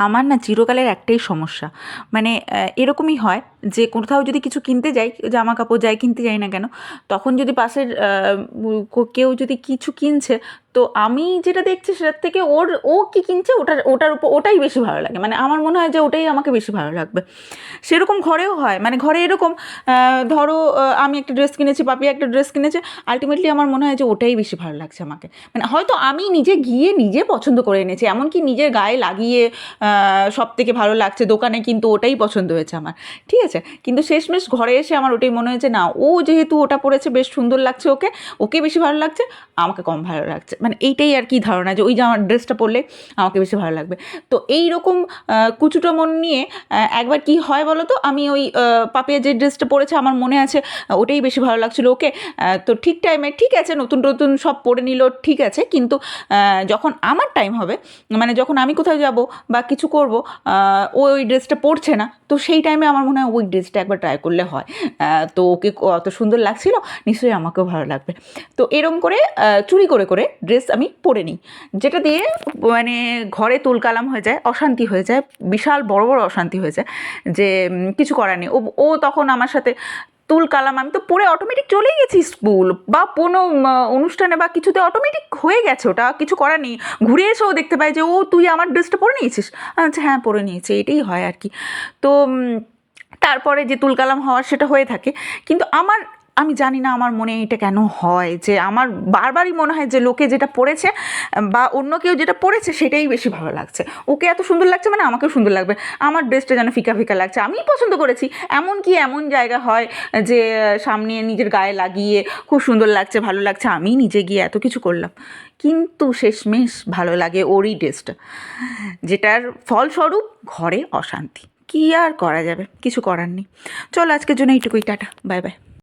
আমার না চিরকালের একটাই সমস্যা, মানে এরকমই হয় যে কোথাও যদি কিছু কিনতে যাই, জামা কাপড় যাই কিনতে যাই না কেন, তখন যদি পাশের কেউ যদি কিছু কিনছে, তো আমি যেটা দেখছি সেটার থেকে ও কী কিনছে ওটার উপর ওটাই বেশি ভালো লাগে, মানে আমার মনে হয় যে ওটাই আমাকে বেশি ভালো লাগবে। সেরকম ঘরেও হয়, মানে ঘরে এরকম ধরো আমি একটা ড্রেস কিনেছি, পাপি একটা ড্রেস কিনেছে, আলটিমেটলি আমার মনে হয় যে ওটাই বেশি ভালো লাগছে আমাকে। মানে হয়তো আমি নিজে গিয়ে নিজে পছন্দ করে এনেছি, এমনকি নিজের গায়ে লাগিয়ে সব থেকে ভালো লাগছে দোকানে, কিন্তু ওটাই পছন্দ হয়েছে আমার, ঠিক আছে? কিন্তু শেষমেশ ঘরে এসে আমার ওটাই মনে হয়েছে না, ও যেহেতু ওটা পরেছে বেশ সুন্দর লাগছে, ওকে বেশি ভালো লাগছে, আমাকে কম ভালো লাগছে, মানে এইটাই আর কি ধারণা যে ওই জামার ড্রেসটা পরলে আমাকে বেশি ভালো লাগবে। তো এই রকম কুচুটো মন নিয়ে একবার কি হয় বলো তো, আমি ওই পাপিয়া যে ড্রেসটা পরেছে আমার মনে আছে ওটাই বেশি ভালো লাগছিলো ওকে। তো ঠিক টাইমে ঠিক আছে, নতুন নতুন সব পরে নিল, ঠিক আছে, কিন্তু যখন আমার টাইম হবে, মানে যখন আমি কোথাও যাব বা কিছু করব, ওই ড্রেসটা পরছে না, তো সেই টাইমে আমার মনে হয় ওই ড্রেসটা একবার ট্রাই করলে হয়। তো ওকে অত সুন্দর লাগছিল, নিশ্চয়ই আমাকেও ভালো লাগবে। তো এরম করে চুরি করে করে ড্রেস আমি পরে নিই, যেটা দিয়ে মানে ঘরে তুলকালাম হয়ে যায়, অশান্তি হয়ে যায়, বিশাল বড় বড় অশান্তি হয়ে যায়, যে কিছু করার নেই। ও তখন আমার সাথে তুলকালাম, আমি তো পরে অটোমেটিক চলেই গেছি স্কুল বা কোনো অনুষ্ঠানে বা কিছুতে, অটোমেটিক হয়ে গেছে, ওটা কিছু করার নেই। ঘুরে এসেও দেখতে পাই যে ও তুই আমার ড্রেসটা পরে নিয়েছিস, আচ্ছা হ্যাঁ পরে নিয়েছি, এটাই হয় আর কি। তো তারপরে যে তুলকালাম হওয়ার সেটা হয়ে থাকে, কিন্তু আমি জানি না আমার মনে এটা কেন হয়, যে আমার বারবারই মনে হয় যে লোকে যেটা পড়েছে বা অন্য কেউ যেটা পড়েছে সেটাই বেশি ভালো লাগছে, ওকে এত সুন্দর লাগছে মানে আমাকেও সুন্দর লাগবে, আমার ড্রেসটা যেন ফিকা ফিকা লাগছে, আমিই পছন্দ করেছি। এমনকি এমন জায়গা হয় যে সামনে নিজের গায়ে লাগিয়ে খুব সুন্দর লাগছে, ভালো লাগছে, আমি নিজে গিয়ে এত কিছু করলাম, কিন্তু শেষমেশ ভালো লাগে ওরই ড্রেসটা, যেটার ফলস্বরূপ ঘরে অশান্তি। কী আর করা যাবে, কিছু করার নেই। চলো আজকের জন্য এইটুকুই, টাটা, বাই বাই।